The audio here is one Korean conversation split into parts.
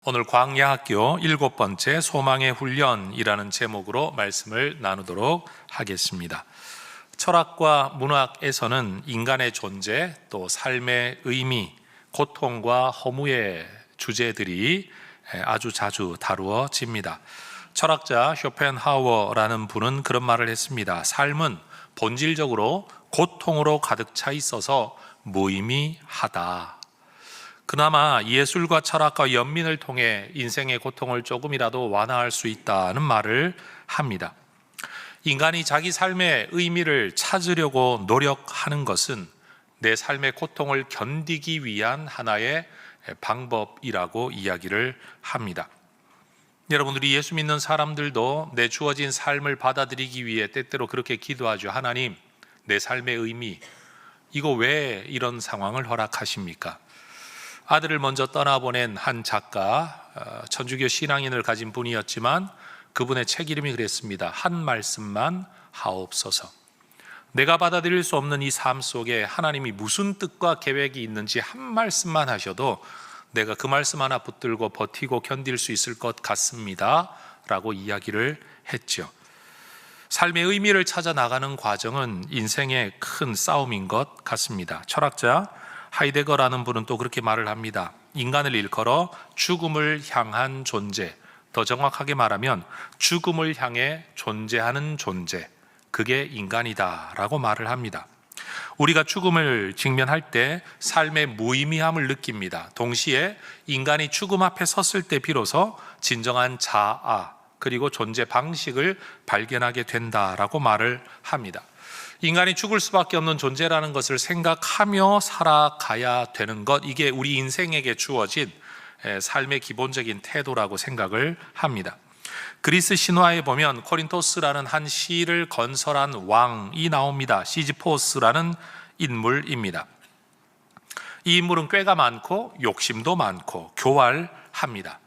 오늘 광야학교 7번째 소망의 훈련이라는 제목으로 말씀을 나누도록 하겠습니다. 철학과 문학에서는 인간의 존재, 또 삶의 의미, 고통과 허무의 주제들이 아주 자주 다루어집니다. 철학자 쇼펜하우어라는 분은 그런 말을 했습니다. 삶은 본질적으로 고통으로 가득 차 있어서 무의미하다. 그나마 예술과 철학과 연민을 통해 인생의 고통을 조금이라도 완화할 수 있다는 말을 합니다. 인간이 자기 삶의 의미를 찾으려고 노력하는 것은 내 삶의 고통을 견디기 위한 하나의 방법이라고 이야기를 합니다. 여러분들이 예수 믿는 사람들도 내 주어진 삶을 받아들이기 위해 때때로 그렇게 기도하죠. 하나님, 내 삶의 의미, 이거 왜 이런 상황을 허락하십니까? 아들을 먼저 떠나보낸 한 작가, 천주교 신앙인을 가진 분이었지만 그분의 책 이름이 그랬습니다. 한 말씀만 하옵소서. 내가 받아들일 수 없는 이 삶 속에 하나님이 무슨 뜻과 계획이 있는지 한 말씀만 하셔도 내가 그 말씀 하나 붙들고 버티고 견딜 수 있을 것 같습니다 라고 이야기를 했죠. 삶의 의미를 찾아 나가는 과정은 인생의 큰 싸움인 것 같습니다. 철학자 하이데거라는 분은 또 그렇게 말을 합니다. 인간을 일컬어 죽음을 향한 존재, 더 정확하게 말하면 죽음을 향해 존재하는 존재, 그게 인간이다 라고 말을 합니다. 우리가 죽음을 직면할 때 삶의 무의미함을 느낍니다. 동시에 인간이 죽음 앞에 섰을 때 비로소 진정한 자아 그리고 존재 방식을 발견하게 된다라고 말을 합니다. 인간이 죽을 수밖에 없는 존재라는 것을 생각하며 살아가야 되는 것, 이게 우리 인생에게 주어진 삶의 기본적인 태도라고 생각을 합니다. 그리스 신화에 보면 코린토스라는 한 시를 건설한 왕이 나옵니다. 시지포스라는 인물입니다. 이 인물은 꾀가 많고 욕심도 많고 교활합니다.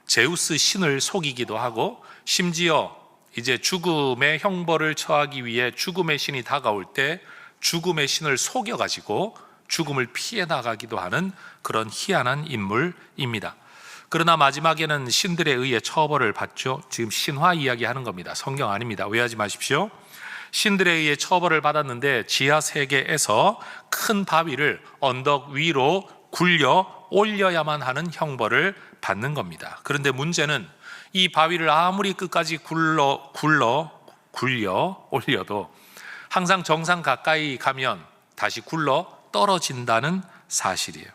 제우스 신을 속이기도 하고 심지어 이제 죽음의 형벌을 처하기 위해 죽음의 신이 다가올 때 죽음의 신을 속여가지고 죽음을 피해 나가기도 하는 그런 희한한 인물입니다. 그러나 마지막에는 신들에 의해 처벌을 받죠. 지금 신화 이야기하는 겁니다. 성경 아닙니다. 오해하지 마십시오. 신들에 의해 처벌을 받았는데 지하 세계에서 큰 바위를 언덕 위로 굴려 올려야만 하는 형벌을 받는 겁니다. 그런데 문제는 이 바위를 아무리 끝까지 굴려 올려도 항상 정상 가까이 가면 다시 굴러 떨어진다는 사실이에요.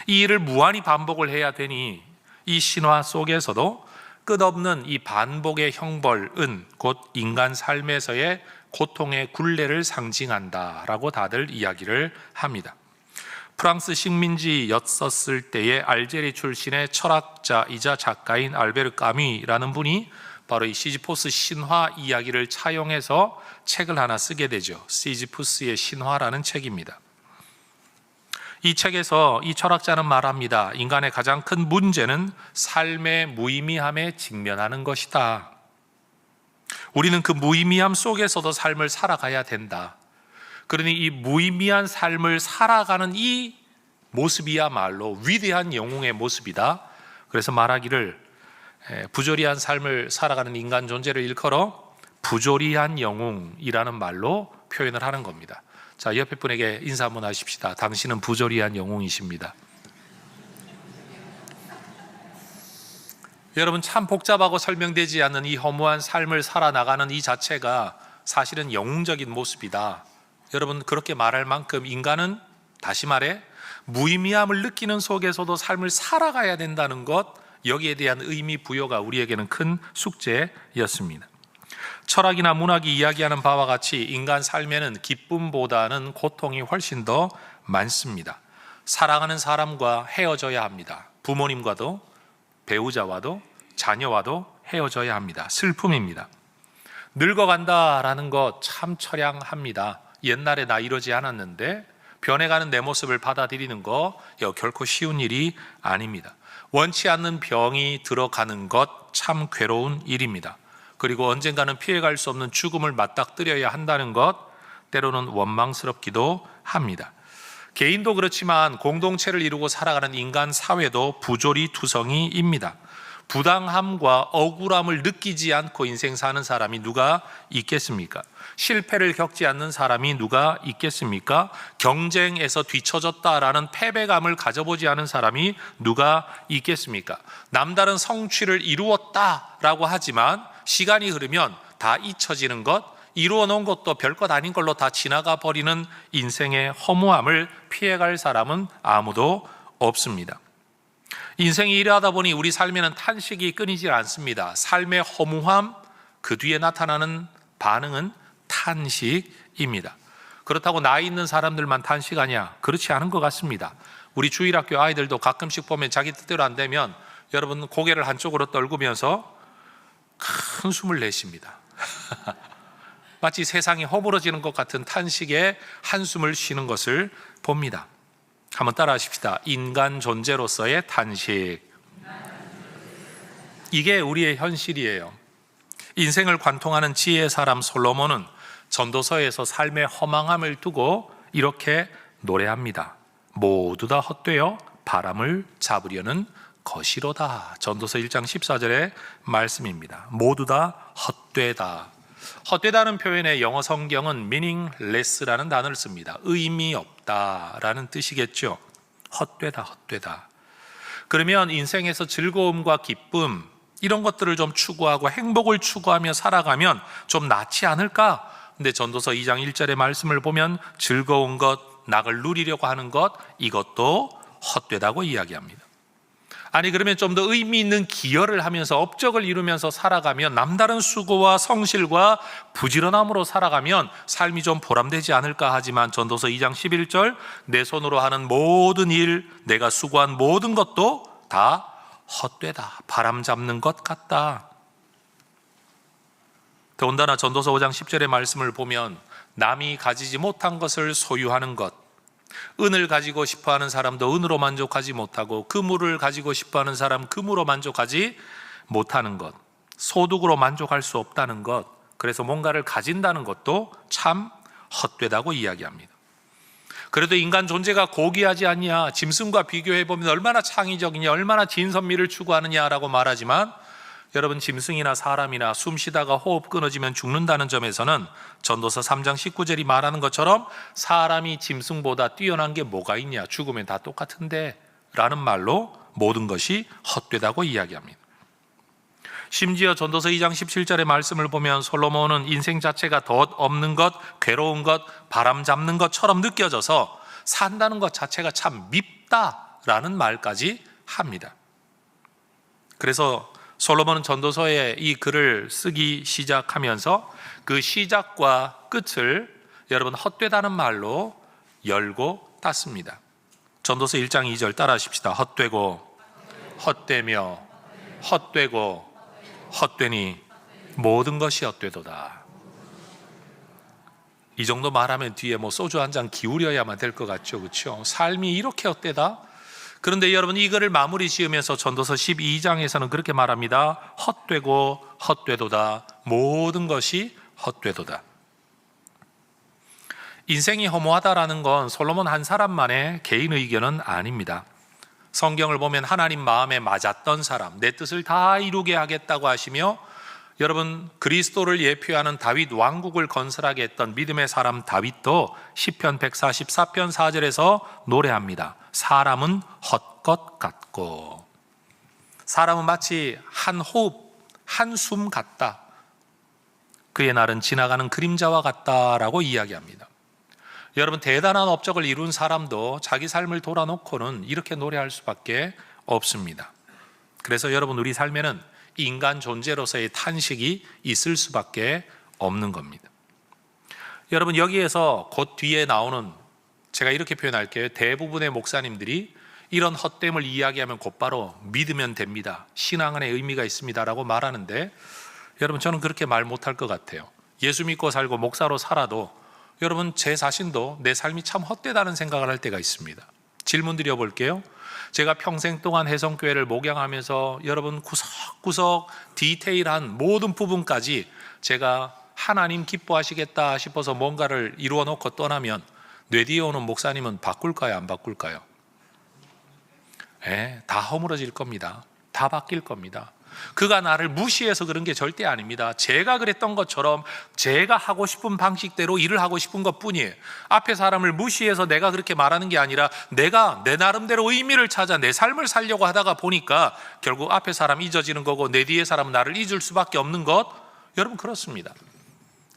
이 일을 무한히 반복을 해야 되니 이 신화 속에서도 끝없는 이 반복의 형벌은 곧 인간 삶에서의 고통의 굴레를 상징한다라고 다들 이야기를 합니다. 프랑스 식민지였었을 때의 알제리 출신의 철학자이자 작가인 알베르 까뮈라는 분이 바로 이 시지포스 신화 이야기를 차용해서 책을 하나 쓰게 되죠. 시지푸스의 신화라는 책입니다. 이 책에서 이 철학자는 말합니다. 인간의 가장 큰 문제는 삶의 무의미함에 직면하는 것이다. 우리는 그 무의미함 속에서도 삶을 살아가야 된다. 그러니 이 무의미한 삶을 살아가는 이 모습이야말로 위대한 영웅의 모습이다. 그래서 말하기를 부조리한 삶을 살아가는 인간 존재를 일컬어 부조리한 영웅이라는 말로 표현을 하는 겁니다. 자, 옆에 분에게 인사 한번 하십시다. 당신은 부조리한 영웅이십니다. 여러분, 참 복잡하고 설명되지 않는 이 허무한 삶을 살아나가는 이 자체가 사실은 영웅적인 모습이다. 여러분, 그렇게 말할 만큼 인간은 다시 말해 무의미함을 느끼는 속에서도 삶을 살아가야 된다는 것, 여기에 대한 의미 부여가 우리에게는 큰 숙제였습니다. 철학이나 문학이 이야기하는 바와 같이 인간 삶에는 기쁨보다는 고통이 훨씬 더 많습니다. 사랑하는 사람과 헤어져야 합니다. 부모님과도, 배우자와도, 자녀와도 헤어져야 합니다. 슬픔입니다. 늙어간다라는 것 참 처량합니다. 옛날에 나 이러지 않았는데 변해가는 내 모습을 받아들이는 거 결코 쉬운 일이 아닙니다. 원치 않는 병이 들어가는 것 참 괴로운 일입니다. 그리고 언젠가는 피해갈 수 없는 죽음을 맞닥뜨려야 한다는 것 때로는 원망스럽기도 합니다. 개인도 그렇지만 공동체를 이루고 살아가는 인간 사회도 부조리투성이입니다. 부당함과 억울함을 느끼지 않고 인생 사는 사람이 누가 있겠습니까? 실패를 겪지 않는 사람이 누가 있겠습니까? 경쟁에서 뒤처졌다라는 패배감을 가져보지 않은 사람이 누가 있겠습니까? 남다른 성취를 이루었다라고 하지만 시간이 흐르면 다 잊혀지는 것, 이루어 놓은 것도 별것 아닌 걸로 다 지나가 버리는 인생의 허무함을 피해갈 사람은 아무도 없습니다. 인생이 이러하다 보니 우리 삶에는 탄식이 끊이질 않습니다. 삶의 허무함, 그 뒤에 나타나는 반응은 탄식입니다. 그렇다고 나이 있는 사람들만 탄식하냐? 그렇지 않은 것 같습니다. 우리 주일학교 아이들도 가끔씩 보면 자기 뜻대로 안 되면 여러분 고개를 한쪽으로 떨구면서 큰 숨을 내쉽니다. 마치 세상이 허물어지는 것 같은 탄식에 한숨을 쉬는 것을 봅니다. 한번 따라 하십시다. 인간 존재로서의 탄식. 이게 우리의 현실이에요. 인생을 관통하는 지혜의 사람 솔로몬은 전도서에서 삶의 허망함을 두고 이렇게 노래합니다. 모두 다 헛되어 바람을 잡으려는 것이로다. 전도서 1장 14절의 말씀입니다. 모두 다 헛되다. 헛되다는 표현의 영어 성경은 meaningless라는 단어를 씁니다. 의미 없다라는 뜻이겠죠. 헛되다. 그러면 인생에서 즐거움과 기쁨 이런 것들을 좀 추구하고 행복을 추구하며 살아가면 좀 낫지 않을까? 근데 전도서 2장 1절의 말씀을 보면 즐거운 것, 낙을 누리려고 하는 것 이것도 헛되다고 이야기합니다. 아니 그러면 좀 더 의미 있는 기여를 하면서 업적을 이루면서 살아가면 남다른 수고와 성실과 부지런함으로 살아가면 삶이 좀 보람되지 않을까 하지만 전도서 2장 11절 내 손으로 하는 모든 일 내가 수고한 모든 것도 다 헛되다. 바람 잡는 것 같다. 더군다나 전도서 5장 10절의 말씀을 보면 남이 가지지 못한 것을 소유하는 것, 은을 가지고 싶어하는 사람도 은으로 만족하지 못하고 금을 가지고 싶어하는 사람 금으로 만족하지 못하는 것, 소득으로 만족할 수 없다는 것, 그래서 뭔가를 가진다는 것도 참 헛되다고 이야기합니다. 그래도 인간 존재가 고귀하지 않냐, 짐승과 비교해보면 얼마나 창의적이냐, 얼마나 진선미를 추구하느냐라고 말하지만 여러분 짐승이나 사람이나 숨 쉬다가 호흡 끊어지면 죽는다는 점에서는 전도서 3장 19절이 말하는 것처럼 사람이 짐승보다 뛰어난 게 뭐가 있냐, 죽으면 다 똑같은데 라는 말로 모든 것이 헛되다고 이야기합니다. 심지어 전도서 2장 17절의 말씀을 보면 솔로몬은 인생 자체가 덧 없는 것, 괴로운 것, 바람 잡는 것처럼 느껴져서 산다는 것 자체가 참 밉다라는 말까지 합니다. 그래서 솔로몬은 전도서에 이 글을 쓰기 시작하면서 그 시작과 끝을 여러분 헛되다는 말로 열고 닫습니다. 전도서 1장 2절 따라 하십시다. 헛되고 헛되며 헛되고 헛되니 모든 것이 헛되도다. 이 정도 말하면 뒤에 뭐 소주 한 잔 기울여야만 될 것 같죠, 그렇죠? 삶이 이렇게 헛되다? 그런데 여러분 이 글을 마무리 지으면서 전도서 12장에서는 그렇게 말합니다. 헛되고 헛되도다. 모든 것이 헛되도다. 인생이 허무하다라는 건 솔로몬 한 사람만의 개인 의견은 아닙니다. 성경을 보면 하나님 마음에 맞았던 사람, 내 뜻을 다 이루게 하겠다고 하시며 여러분 그리스도를 예표하는 다윗 왕국을 건설하게 했던 믿음의 사람 다윗도 시편 144편 4절에서 노래합니다. 사람은 헛것 같고 사람은 마치 한 호흡, 한숨 같다. 그의 날은 지나가는 그림자와 같다라고 이야기합니다. 여러분 대단한 업적을 이룬 사람도 자기 삶을 돌아놓고는 이렇게 노래할 수밖에 없습니다. 그래서 여러분 우리 삶에는 인간 존재로서의 탄식이 있을 수밖에 없는 겁니다. 여러분 여기에서 곧 뒤에 나오는 제가 이렇게 표현할게요. 대부분의 목사님들이 이런 헛됨을 이야기하면 곧바로 믿으면 됩니다. 신앙 안에 의미가 있습니다라고 말하는데 여러분 저는 그렇게 말 못할 것 같아요. 예수 믿고 살고 목사로 살아도 여러분 제 자신도 내 삶이 참 헛되다는 생각을 할 때가 있습니다. 질문 드려볼게요. 제가 평생 동안 혜성교회를 목양하면서 여러분 구석구석 디테일한 모든 부분까지 제가 하나님 기뻐하시겠다 싶어서 뭔가를 이루어 놓고 떠나면 뇌 뒤에 오는 목사님은 바꿀까요, 안 바꿀까요? 다 허물어질 겁니다. 다 바뀔 겁니다. 그가 나를 무시해서 그런 게 절대 아닙니다. 제가 그랬던 것처럼 제가 하고 싶은 방식대로 일을 하고 싶은 것뿐이에요. 앞에 사람을 무시해서 내가 그렇게 말하는 게 아니라 내가 내 나름대로 의미를 찾아 내 삶을 살려고 하다가 보니까 결국 앞에 사람 잊어지는 거고 내 뒤에 사람은 나를 잊을 수밖에 없는 것, 여러분 그렇습니다.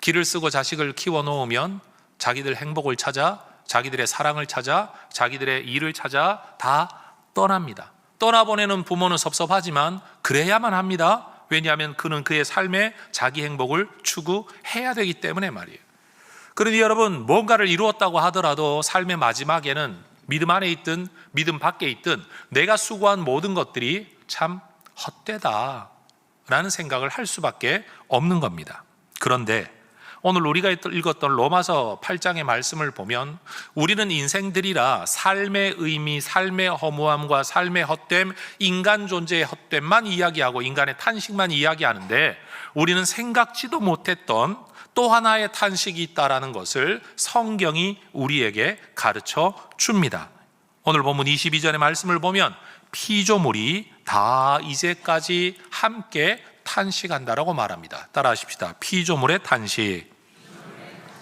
길을 쓰고 자식을 키워놓으면 자기들 행복을 찾아, 자기들의 사랑을 찾아, 자기들의 일을 찾아 다 떠납니다. 떠나보내는 부모는 섭섭하지만 그래야만 합니다. 왜냐하면 그는 그의 삶에 자기 행복을 추구해야 되기 때문에 말이에요. 그러니 여러분, 뭔가를 이루었다고 하더라도 삶의 마지막에는 믿음 안에 있든 믿음 밖에 있든 내가 수고한 모든 것들이 참 헛되다라는 생각을 할 수밖에 없는 겁니다. 그런데 오늘 우리가 읽었던 로마서 8장의 말씀을 보면 우리는 인생들이라 삶의 의미, 삶의 허무함과 삶의 헛됨, 인간 존재의 헛됨만 이야기하고 인간의 탄식만 이야기하는데 우리는 생각지도 못했던 또 하나의 탄식이 있다는 것을 성경이 우리에게 가르쳐 줍니다. 오늘 본문 22절의 말씀을 보면 피조물이 다 이제까지 함께 탄식한다라고 말합니다. 따라하십시다. 피조물의 탄식.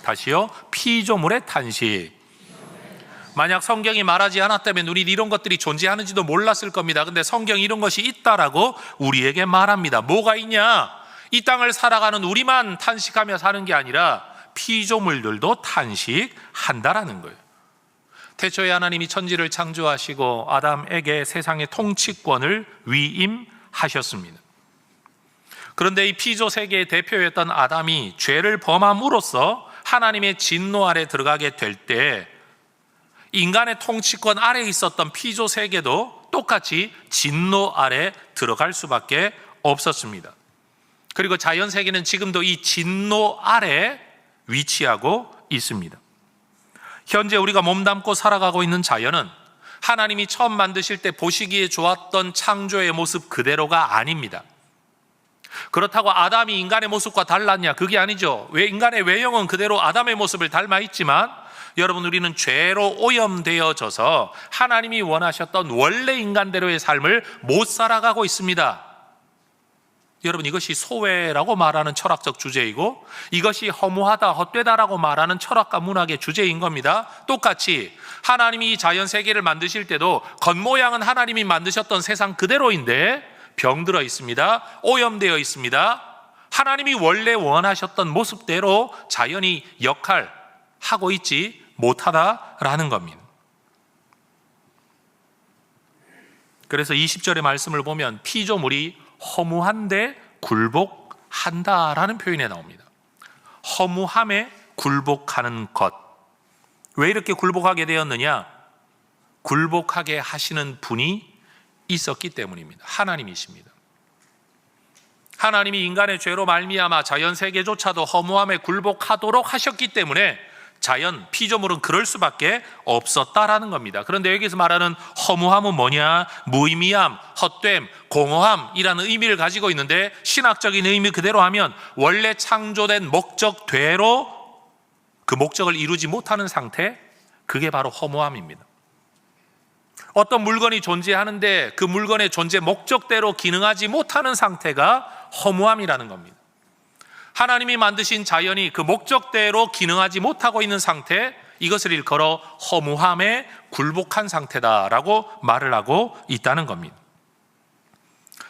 다시요. 피조물의 탄식. 만약 성경이 말하지 않았다면 우리 이런 것들이 존재하는지도 몰랐을 겁니다. 근데 성경이 이런 것이 있다라고 우리에게 말합니다. 뭐가 있냐? 이 땅을 살아가는 우리만 탄식하며 사는 게 아니라 피조물들도 탄식한다라는 거예요. 태초에 하나님이 천지를 창조하시고 아담에게 세상의 통치권을 위임하셨습니다. 그런데 이 피조 세계의 대표였던 아담이 죄를 범함으로써 하나님의 진노 아래 들어가게 될 때 인간의 통치권 아래 있었던 피조 세계도 똑같이 진노 아래 들어갈 수밖에 없었습니다. 그리고 자연 세계는 지금도 이 진노 아래 위치하고 있습니다. 현재 우리가 몸담고 살아가고 있는 자연은 하나님이 처음 만드실 때 보시기에 좋았던 창조의 모습 그대로가 아닙니다. 그렇다고 아담이 인간의 모습과 달랐냐? 그게 아니죠. 왜 인간의 외형은 그대로 아담의 모습을 닮아 있지만 여러분, 우리는 죄로 오염되어져서 하나님이 원하셨던 원래 인간대로의 삶을 못 살아가고 있습니다. 여러분, 이것이 소외라고 말하는 철학적 주제이고 이것이 허무하다, 헛되다라고 말하는 철학과 문학의 주제인 겁니다. 똑같이 하나님이 이 자연 세계를 만드실 때도 겉모양은 하나님이 만드셨던 세상 그대로인데 병들어 있습니다. 오염되어 있습니다. 하나님이 원래 원하셨던 모습대로 자연이 역할하고 있지 못하다라는 겁니다. 그래서 20절의 말씀을 보면 피조물이 허무한데 굴복한다라는 표현이 나옵니다. 허무함에 굴복하는 것. 왜 이렇게 굴복하게 되었느냐? 굴복하게 하시는 분이 있었기 때문입니다. 하나님이십니다. 하나님이 인간의 죄로 말미암아 자연 세계조차도 허무함에 굴복하도록 하셨기 때문에 자연, 피조물은 그럴 수밖에 없었다라는 겁니다. 그런데 여기서 말하는 허무함은 뭐냐? 무의미함, 헛됨, 공허함이라는 의미를 가지고 있는데 신학적인 의미 그대로 하면 원래 창조된 목적대로 그 목적을 이루지 못하는 상태, 그게 바로 허무함입니다. 어떤 물건이 존재하는데 그 물건의 존재 목적대로 기능하지 못하는 상태가 허무함이라는 겁니다. 하나님이 만드신 자연이 그 목적대로 기능하지 못하고 있는 상태, 이것을 일컬어 허무함에 굴복한 상태다라고 말을 하고 있다는 겁니다.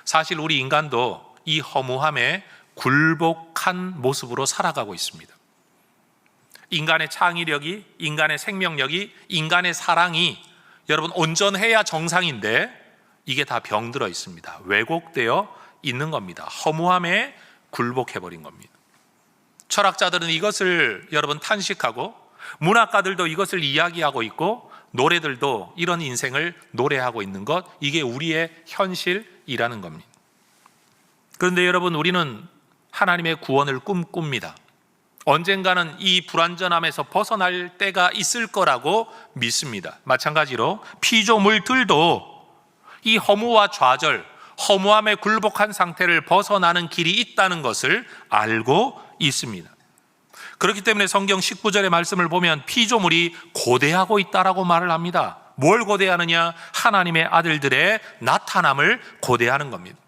사실 우리 인간도 이 허무함에 굴복한 모습으로 살아가고 있습니다. 인간의 창의력이, 인간의 생명력이, 인간의 사랑이 여러분 온전해야 정상인데 이게 다 병들어 있습니다. 왜곡되어 있는 겁니다. 허무함에 굴복해버린 겁니다. 철학자들은 이것을 여러분 탄식하고 문학가들도 이것을 이야기하고 있고 노래들도 이런 인생을 노래하고 있는 것, 이게 우리의 현실이라는 겁니다. 그런데 여러분, 우리는 하나님의 구원을 꿈꿉니다. 언젠가는 이 불완전함에서 벗어날 때가 있을 거라고 믿습니다. 마찬가지로 피조물들도 이 허무와 좌절, 허무함에 굴복한 상태를 벗어나는 길이 있다는 것을 알고 있습니다. 그렇기 때문에 성경 19절의 말씀을 보면 피조물이 고대하고 있다라고 말을 합니다. 뭘 고대하느냐? 하나님의 아들들의 나타남을 고대하는 겁니다.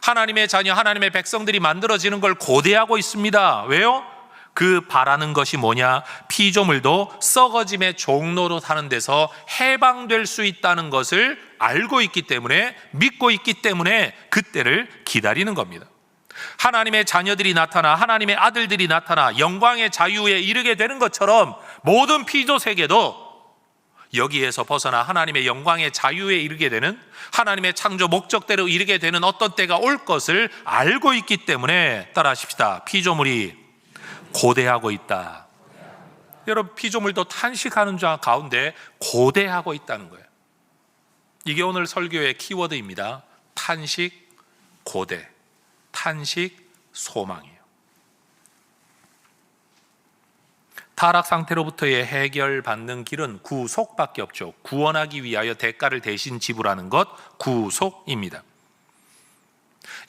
하나님의 자녀, 하나님의 백성들이 만들어지는 걸 고대하고 있습니다. 왜요? 그 바라는 것이 뭐냐? 피조물도 썩어짐의 종로로 타는 데서 해방될 수 있다는 것을 알고 있기 때문에, 믿고 있기 때문에 그때를 기다리는 겁니다. 하나님의 자녀들이 나타나, 하나님의 아들들이 나타나 영광의 자유에 이르게 되는 것처럼 모든 피조 세계도 여기에서 벗어나 하나님의 영광의 자유에 이르게 되는, 하나님의 창조 목적대로 이르게 되는 어떤 때가 올 것을 알고 있기 때문에, 따라하십시다, 피조물이 고대하고 있다. 여러분, 피조물도 탄식하는 가운데 고대하고 있다는 거예요. 이게 오늘 설교의 키워드입니다. 탄식, 고대. 탄식, 소망이에요. 타락 상태로부터의 해결받는 길은 구속밖에 없죠. 구원하기 위하여 대가를 대신 지불하는 것, 구속입니다.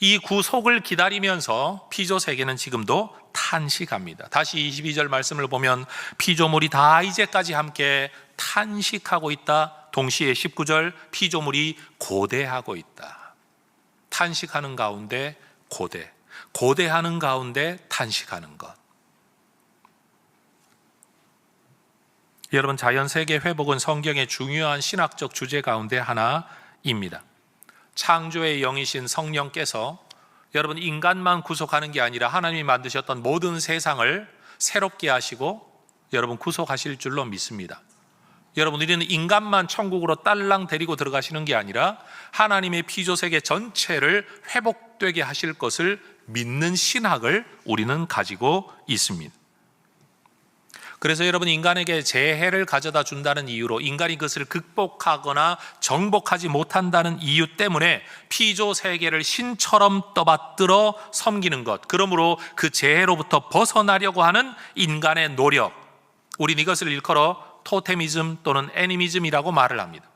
이 구속을 기다리면서 피조 세계는 지금도 탄식합니다. 다시 22절 말씀을 보면 피조물이 다 이제까지 함께 탄식하고 있다. 동시에 19절 피조물이 고대하고 있다. 탄식하는 가운데 고대, 고대하는 가운데 탄식하는 것. 여러분, 자연세계 회복은 성경의 중요한 신학적 주제 가운데 하나입니다. 창조의 영이신 성령께서 여러분 인간만 구속하는 게 아니라 하나님이 만드셨던 모든 세상을 새롭게 하시고 여러분 구속하실 줄로 믿습니다. 여러분, 우리는 인간만 천국으로 딸랑 데리고 들어가시는 게 아니라 하나님의 피조세계 전체를 회복되게 하실 것을 믿는 신학을 우리는 가지고 있습니다. 그래서 여러분, 인간에게 재해를 가져다 준다는 이유로, 인간이 그것을 극복하거나 정복하지 못한다는 이유 때문에 피조 세계를 신처럼 떠받들어 섬기는 것, 그러므로 그 재해로부터 벗어나려고 하는 인간의 노력, 우린 이것을 일컬어 토테미즘 또는 애니미즘이라고 말을 합니다.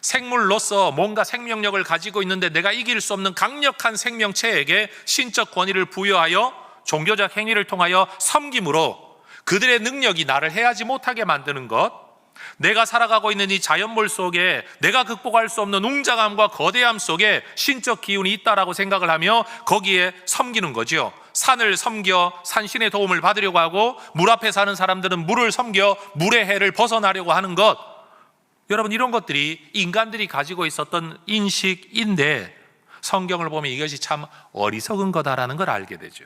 생물로서 뭔가 생명력을 가지고 있는데 내가 이길 수 없는 강력한 생명체에게 신적 권위를 부여하여 종교적 행위를 통하여 섬김으로 그들의 능력이 나를 해하지 못하게 만드는 것, 내가 살아가고 있는 이 자연물 속에 내가 극복할 수 없는 웅장함과 거대함 속에 신적 기운이 있다라고 생각을 하며 거기에 섬기는 거죠. 산을 섬겨 산신의 도움을 받으려고 하고, 물 앞에 사는 사람들은 물을 섬겨 물의 해를 벗어나려고 하는 것, 여러분, 이런 것들이 인간들이 가지고 있었던 인식인데 성경을 보면 이것이 참 어리석은 거다라는 걸 알게 되죠.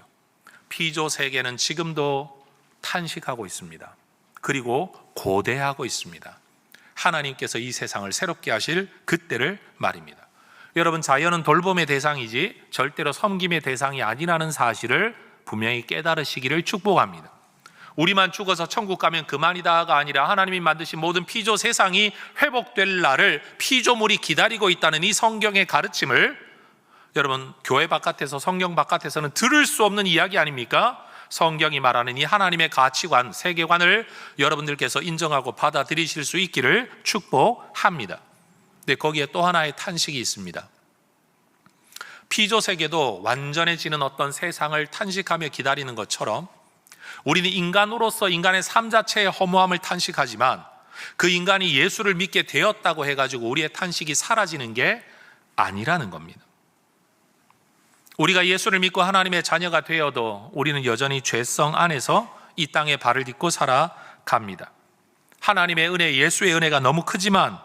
피조 세계는 지금도 탄식하고 있습니다. 그리고 고대하고 있습니다. 하나님께서 이 세상을 새롭게 하실 그때를 말입니다. 여러분, 자연은 돌봄의 대상이지 절대로 섬김의 대상이 아니라는 사실을 분명히 깨달으시기를 축복합니다. 우리만 죽어서 천국 가면 그만이다가 아니라 하나님이 만드신 모든 피조 세상이 회복될 날을 피조물이 기다리고 있다는 이 성경의 가르침을 여러분, 교회 바깥에서, 성경 바깥에서는 들을 수 없는 이야기 아닙니까? 성경이 말하는 이 하나님의 가치관, 세계관을 여러분들께서 인정하고 받아들이실 수 있기를 축복합니다. 근데 거기에 또 하나의 탄식이 있습니다. 피조 세계도 완전해지는 어떤 세상을 탄식하며 기다리는 것처럼 우리는 인간으로서 인간의 삶 자체의 허무함을 탄식하지만 그 인간이 예수를 믿게 되었다고 해가지고 우리의 탄식이 사라지는 게 아니라는 겁니다. 우리가 예수를 믿고 하나님의 자녀가 되어도 우리는 여전히 죄성 안에서 이 땅에 발을 딛고 살아갑니다. 하나님의 은혜, 예수의 은혜가 너무 크지만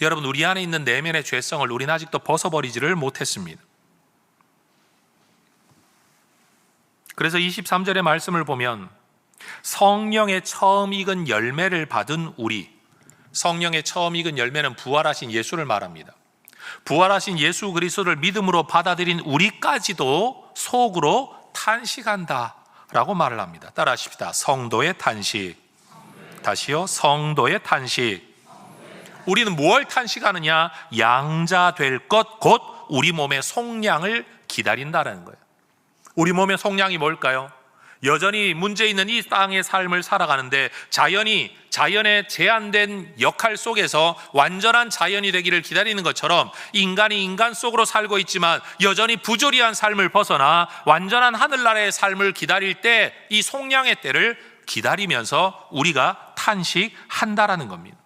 여러분, 우리 안에 있는 내면의 죄성을 우리는 아직도 벗어버리지를 못했습니다. 그래서 23절의 말씀을 보면 성령의 처음 익은 열매를 받은 우리, 성령의 처음 익은 열매는 부활하신 예수를 말합니다. 부활하신 예수 그리스도를 믿음으로 받아들인 우리까지도 속으로 탄식한다 라고 말을 합니다. 따라하십시다. 성도의 탄식. 다시요. 성도의 탄식. 우리는 뭘 탄식하느냐? 양자 될 것, 곧 우리 몸의 속량을 기다린다는 거예요. 우리 몸의 속량이 뭘까요? 여전히 문제 있는 이 땅의 삶을 살아가는데 자연의 제한된 역할 속에서 완전한 자연이 되기를 기다리는 것처럼 인간이 인간 속으로 살고 있지만 여전히 부조리한 삶을 벗어나 완전한 하늘나라의 삶을 기다릴 때 이 속량의 때를 기다리면서 우리가 탄식한다라는 겁니다.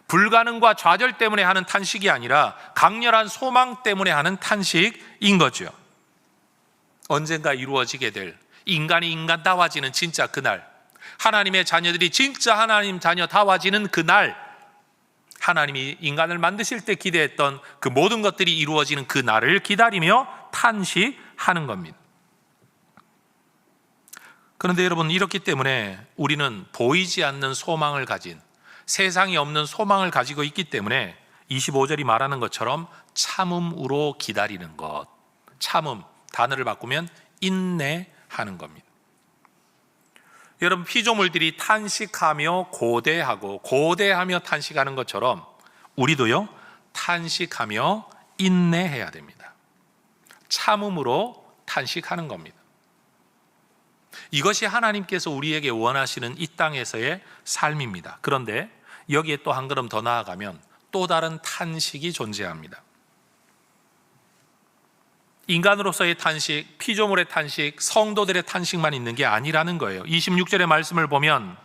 불가능과 좌절 때문에 하는 탄식이 아니라 강렬한 소망 때문에 하는 탄식인 거죠. 언젠가 이루어지게 될 인간이 인간다워지는 진짜 그날, 하나님의 자녀들이 진짜 하나님 자녀다워지는 그날, 하나님이 인간을 만드실 때 기대했던 그 모든 것들이 이루어지는 그 날을 기다리며 탄식하는 겁니다. 그런데 여러분, 이렇기 때문에 우리는 보이지 않는 소망을 가진, 세상이 없는 소망을 가지고 있기 때문에 25절이 말하는 것처럼 참음으로 기다리는 것, 참음, 단어를 바꾸면 인내하는 겁니다. 여러분, 피조물들이 탄식하며 고대하며 탄식하는 것처럼 우리도요, 탄식하며 인내해야 됩니다. 참음으로 탄식하는 겁니다. 이것이 하나님께서 우리에게 원하시는 이 땅에서의 삶입니다. 그런데 여기에 또 한 걸음 더 나아가면 또 다른 탄식이 존재합니다. 인간으로서의 탄식, 피조물의 탄식, 성도들의 탄식만 있는 게 아니라는 거예요. 26절의 말씀을 보면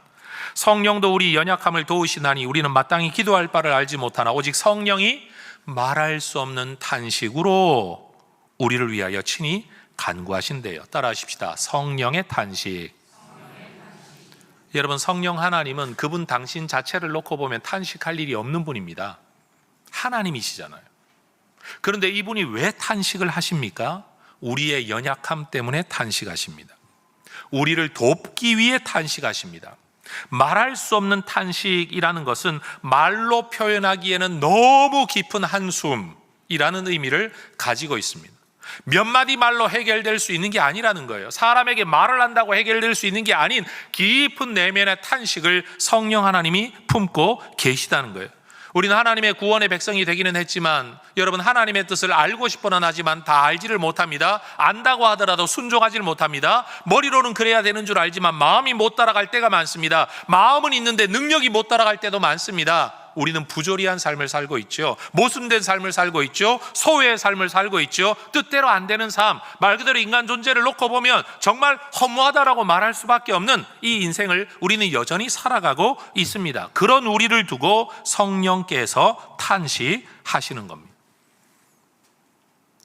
성령도 우리 연약함을 도우시나니 우리는 마땅히 기도할 바를 알지 못하나 오직 성령이 말할 수 없는 탄식으로 우리를 위하여 친히 간구하신대요. 따라하십시다. 성령의 탄식. 여러분, 성령 하나님은 그분 당신 자체를 놓고 보면 탄식할 일이 없는 분입니다. 하나님이시잖아요. 그런데 이분이 왜 탄식을 하십니까? 우리의 연약함 때문에 탄식하십니다. 우리를 돕기 위해 탄식하십니다. 말할 수 없는 탄식이라는 것은 말로 표현하기에는 너무 깊은 한숨이라는 의미를 가지고 있습니다. 몇 마디 말로 해결될 수 있는 게 아니라는 거예요. 사람에게 말을 한다고 해결될 수 있는 게 아닌 깊은 내면의 탄식을 성령 하나님이 품고 계시다는 거예요. 우리는 하나님의 구원의 백성이 되기는 했지만 여러분, 하나님의 뜻을 알고 싶어는 하지만 다 알지를 못합니다. 안다고 하더라도 순종하지를 못합니다. 머리로는 그래야 되는 줄 알지만 마음이 못 따라갈 때가 많습니다. 마음은 있는데 능력이 못 따라갈 때도 많습니다. 우리는 부조리한 삶을 살고 있죠. 모순된 삶을 살고 있죠. 소외의 삶을 살고 있죠. 뜻대로 안 되는 삶, 말 그대로 인간 존재를 놓고 보면 정말 허무하다라고 말할 수밖에 없는 이 인생을 우리는 여전히 살아가고 있습니다. 그런 우리를 두고 성령께서 탄식하시는 겁니다.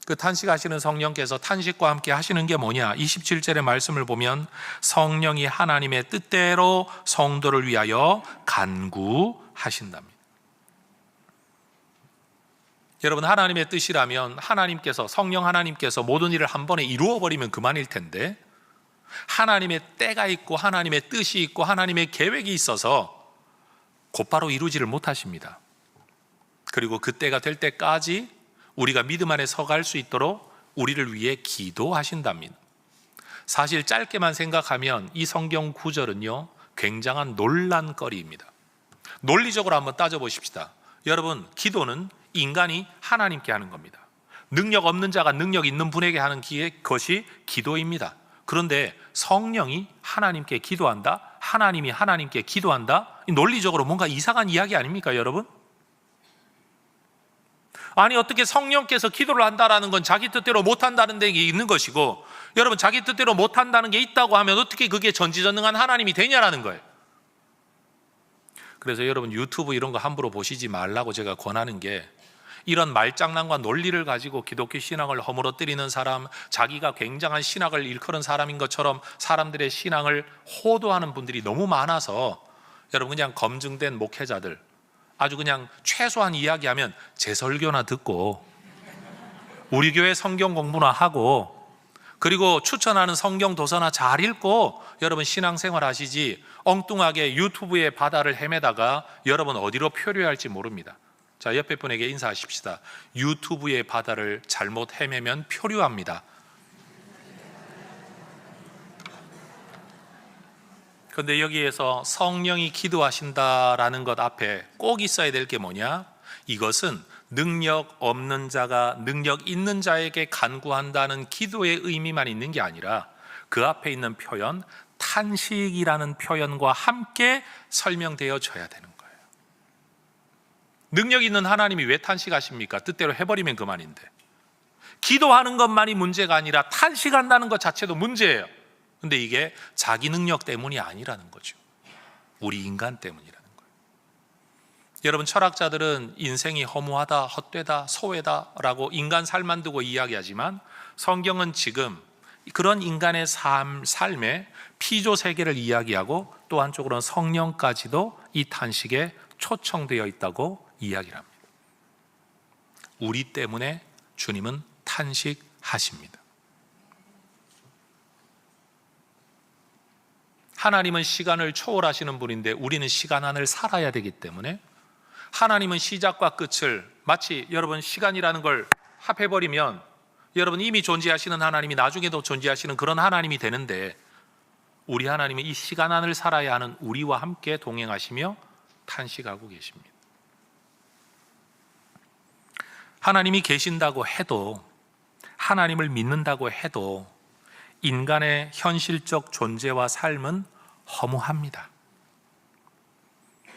그 탄식하시는 성령께서 탄식과 함께 하시는 게 뭐냐? 27절의 말씀을 보면 성령이 하나님의 뜻대로 성도를 위하여 간구하신답니다. 여러분, 하나님의 뜻이라면 성령 하나님께서 모든 일을 한 번에 이루어버리면 그만일 텐데 하나님의 때가 있고 하나님의 뜻이 있고 하나님의 계획이 있어서 곧바로 이루지를 못하십니다. 그리고 그 때가 될 때까지 우리가 믿음 안에 서갈 수 있도록 우리를 위해 기도하신답니다. 사실 짧게만 생각하면 이 성경 구절은요, 굉장한 논란거리입니다. 논리적으로 한번 따져보십시다. 여러분, 기도는 인간이 하나님께 하는 겁니다. 능력 없는 자가 능력 있는 분에게 하는 것이 기도입니다. 그런데 성령이 하나님께 기도한다? 하나님이 하나님께 기도한다? 논리적으로 뭔가 이상한 이야기 아닙니까, 여러분? 아니, 어떻게 성령께서 기도를 한다라는 건 자기 뜻대로 못한다는 데 있는 것이고, 여러분, 자기 뜻대로 못한다는 게 있다고 하면 어떻게 그게 전지전능한 하나님이 되냐라는 거예요. 그래서 여러분, 유튜브 이런 거 함부로 보시지 말라고 제가 권하는 게, 이런 말장난과 논리를 가지고 기독교 신앙을 허물어뜨리는 사람, 자기가 굉장한 신학을 일컬은 사람인 것처럼 사람들의 신앙을 호도하는 분들이 너무 많아서 여러분, 그냥 검증된 목회자들 아주 그냥 최소한 이야기하면 제 설교나 듣고 우리 교회 성경 공부나 하고 그리고 추천하는 성경 도서나 잘 읽고 여러분 신앙생활 하시지, 엉뚱하게 유튜브의 바다를 헤매다가 여러분 어디로 표류할지 모릅니다. 자, 옆에 분에게 인사하십시다. 유튜브의 바다를 잘못 헤매면 표류합니다. 그런데 여기에서 성령이 기도하신다라는 것 앞에 꼭 있어야 될 게 뭐냐? 이것은 능력 없는 자가 능력 있는 자에게 간구한다는 기도의 의미만 있는 게 아니라 그 앞에 있는 표현 탄식이라는 표현과 함께 설명되어져야 되는 거예요. 능력 있는 하나님이 왜 탄식하십니까? 뜻대로 해버리면 그만인데. 기도하는 것만이 문제가 아니라 탄식한다는 것 자체도 문제예요. 근데 이게 자기 능력 때문이 아니라는 거죠. 우리 인간 때문이라는 거예요. 여러분, 철학자들은 인생이 허무하다, 헛되다, 소외다라고 인간 삶만 두고 이야기하지만 성경은 지금 그런 인간의 삶의 피조 세계를 이야기하고 또 한쪽으로는 성령까지도 이 탄식에 초청되어 있다고 이야기를 합니다. 우리 때문에 주님은 탄식하십니다. 하나님은 시간을 초월하시는 분인데 우리는 시간 안을 살아야 되기 때문에 하나님은 시작과 끝을 마치 여러분 시간이라는 걸 합해버리면 여러분 이미 존재하시는 하나님이 나중에도 존재하시는 그런 하나님이 되는데 우리 하나님은 이 시간 안을 살아야 하는 우리와 함께 동행하시며 탄식하고 계십니다. 하나님이 계신다고 해도 하나님을 믿는다고 해도 인간의 현실적 존재와 삶은 허무합니다.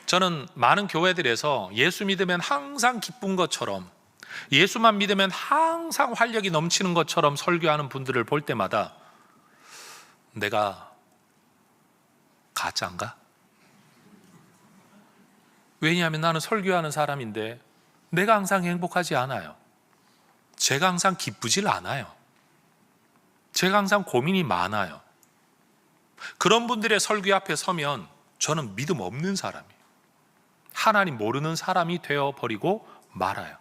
저는 많은 교회들에서 예수 믿으면 항상 기쁜 것처럼 예수만 믿으면 항상 활력이 넘치는 것처럼 설교하는 분들을 볼 때마다 내가 가짜인가? 왜냐하면 나는 설교하는 사람인데 내가 항상 행복하지 않아요. 제가 항상 기쁘질 않아요. 제가 항상 고민이 많아요. 그런 분들의 설교 앞에 서면 저는 믿음 없는 사람이에요. 하나님 모르는 사람이 되어버리고 말아요.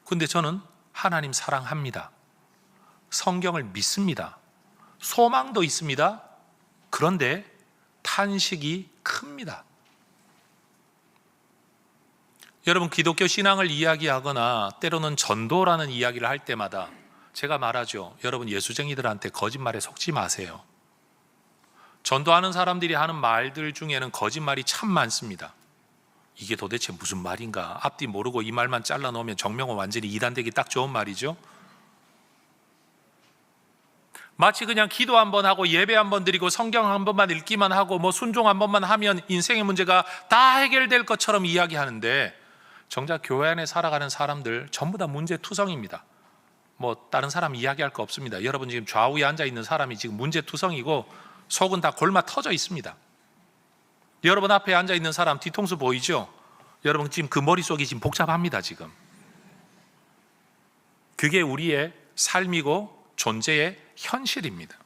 근데 저는 하나님 사랑합니다. 성경을 믿습니다. 소망도 있습니다. 그런데 탄식이 큽니다. 여러분, 기독교 신앙을 이야기하거나 때로는 전도라는 이야기를 할 때마다 제가 말하죠. 여러분, 예수쟁이들한테 거짓말에 속지 마세요. 전도하는 사람들이 하는 말들 중에는 거짓말이 참 많습니다. 이게 도대체 무슨 말인가? 앞뒤 모르고 이 말만 잘라놓으면 정명은 완전히 이단되기 딱 좋은 말이죠. 마치 그냥 기도 한번 하고 예배 한번 드리고 성경 한 번만 읽기만 하고 뭐 순종 한 번만 하면 인생의 문제가 다 해결될 것처럼 이야기하는데 정작 교회 안에 살아가는 사람들 전부 다 문제투성입니다. 뭐 다른 사람 이야기할 거 없습니다. 여러분 지금 좌우에 앉아있는 사람이 지금 문제투성이고 속은 다 골마 터져 있습니다. 여러분 앞에 앉아있는 사람 뒤통수 보이죠? 여러분 지금 그 머릿속이 지금 복잡합니다. 지금 그게 우리의 삶이고 존재의 현실입니다.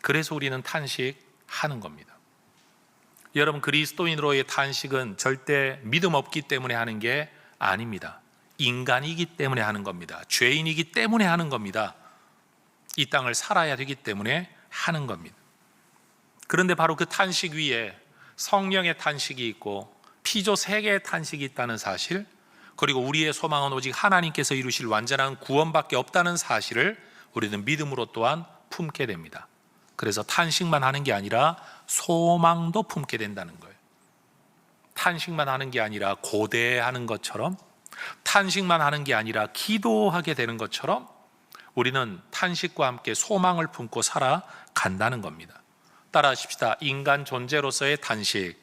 그래서 우리는 탄식하는 겁니다. 여러분, 그리스도인으로의 탄식은 절대 믿음 없기 때문에 하는 게 아닙니다. 인간이기 때문에 하는 겁니다. 죄인이기 때문에 하는 겁니다. 이 땅을 살아야 되기 때문에 하는 겁니다. 그런데 바로 그 탄식 위에 성령의 탄식이 있고 피조 세계의 탄식이 있다는 사실, 그리고 우리의 소망은 오직 하나님께서 이루실 완전한 구원밖에 없다는 사실을 우리는 믿음으로 또한 품게 됩니다. 그래서 탄식만 하는 게 아니라 소망도 품게 된다는 거예요. 탄식만 하는 게 아니라 고대하는 것처럼, 탄식만 하는 게 아니라 기도하게 되는 것처럼 우리는 탄식과 함께 소망을 품고 살아간다는 겁니다. 따라하십시다. 인간 존재로서의 탄식,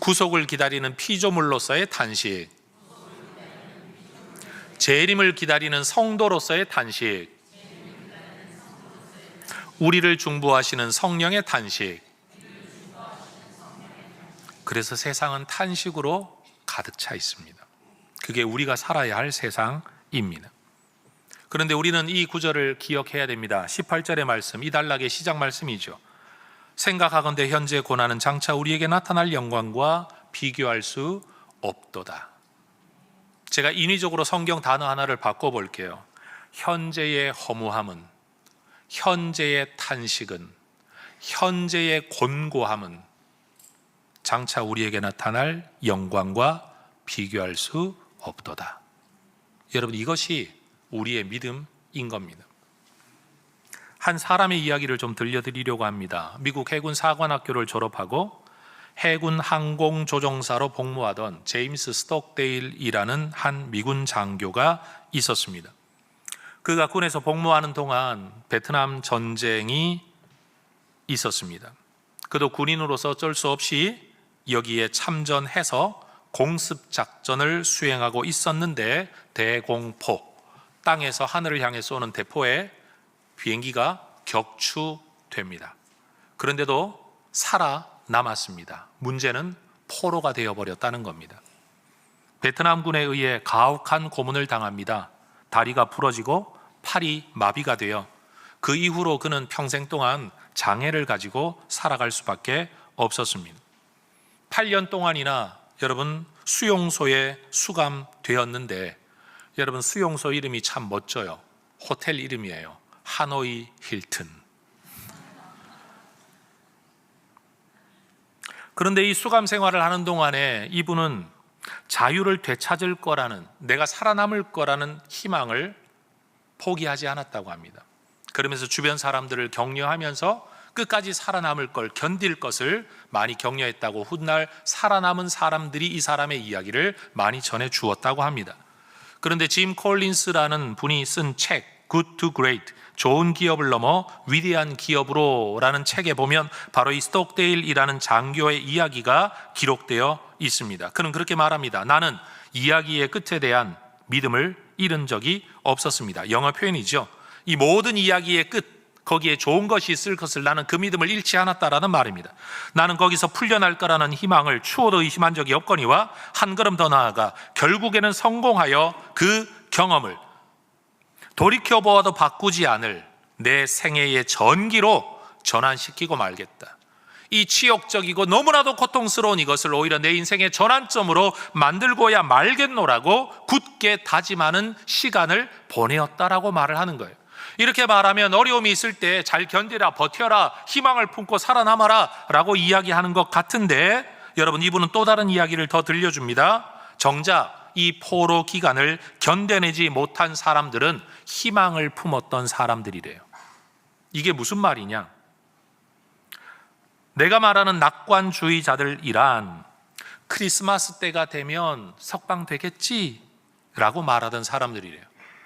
구속을 기다리는 피조물로서의 탄식, 재림을 기다리는 성도로서의 탄식, 우리를 중보하시는 성령의 탄식. 그래서 세상은 탄식으로 가득 차 있습니다. 그게 우리가 살아야 할 세상입니다. 그런데 우리는 이 구절을 기억해야 됩니다. 18절의 말씀, 이 단락의 시작 말씀이죠. 생각하건대 현재 고난은 장차 우리에게 나타날 영광과 비교할 수 없도다. 제가 인위적으로 성경 단어 하나를 바꿔볼게요. 현재의 허무함은, 현재의 탄식은, 현재의 곤고함은 장차 우리에게 나타날 영광과 비교할 수 없도다. 여러분, 이것이 우리의 믿음인 겁니다. 한 사람의 이야기를 좀 들려드리려고 합니다. 미국 해군 사관학교를 졸업하고 해군 항공조종사로 복무하던 제임스 스톡데일이라는 한 미군 장교가 있었습니다. 그가 군에서 복무하는 동안 베트남 전쟁이 있었습니다. 그도 군인으로서 어쩔 수 없이 여기에 참전해서 공습 작전을 수행하고 있었는데 대공포, 땅에서 하늘을 향해 쏘는 대포에 비행기가 격추됩니다. 그런데도 살아남았습니다. 문제는 포로가 되어버렸다는 겁니다. 베트남군에 의해 가혹한 고문을 당합니다. 다리가 부러지고 팔이 마비가 되어 그 이후로 그는 평생 동안 장애를 가지고 살아갈 수밖에 없었습니다. 8년 동안이나 여러분 수용소에 수감되었는데, 여러분 수용소 이름이 참 멋져요. 호텔 이름이에요. 하노이 힐튼. 그런데 이 수감 생활을 하는 동안에 이분은 자유를 되찾을 거라는, 내가 살아남을 거라는 희망을 포기하지 않았다고 합니다. 그러면서 주변 사람들을 격려하면서 끝까지 살아남을 걸, 견딜 것을 많이 격려했다고, 훗날 살아남은 사람들이 이 사람의 이야기를 많이 전해 주었다고 합니다. 그런데 짐 콜린스라는 분이 쓴 책 Good to Great, 좋은 기업을 넘어 위대한 기업으로 라는 책에 보면 바로 이 스톡데일이라는 장교의 이야기가 기록되어 있습니다. 그는 그렇게 말합니다. 나는 이야기의 끝에 대한 믿음을 잃은 적이 없었습니다. 영어 표현이죠. 이 모든 이야기의 끝, 거기에 좋은 것이 있을 것을 나는 그 믿음을 잃지 않았다라는 말입니다. 나는 거기서 풀려날 거라는 희망을 추호도 의심한 적이 없거니와 한 걸음 더 나아가 결국에는 성공하여 그 경험을 돌이켜보아도 바꾸지 않을 내 생애의 전기로 전환시키고 말겠다. 이 치욕적이고 너무나도 고통스러운 이것을 오히려 내 인생의 전환점으로 만들고야 말겠노라고 굳게 다짐하는 시간을 보내었다라고 말을 하는 거예요. 이렇게 말하면 어려움이 있을 때 잘 견디라, 버텨라, 희망을 품고 살아남아라 라고 이야기하는 것 같은데, 여러분 이분은 또 다른 이야기를 더 들려줍니다. 정작 이 포로 기간을 견뎌내지 못한 사람들은 희망을 품었던 사람들이래요. 이게 무슨 말이냐? 내가 말하는 낙관주의자들이란 크리스마스 때가 되면 석방되겠지 라고 말하던 사람들이래요.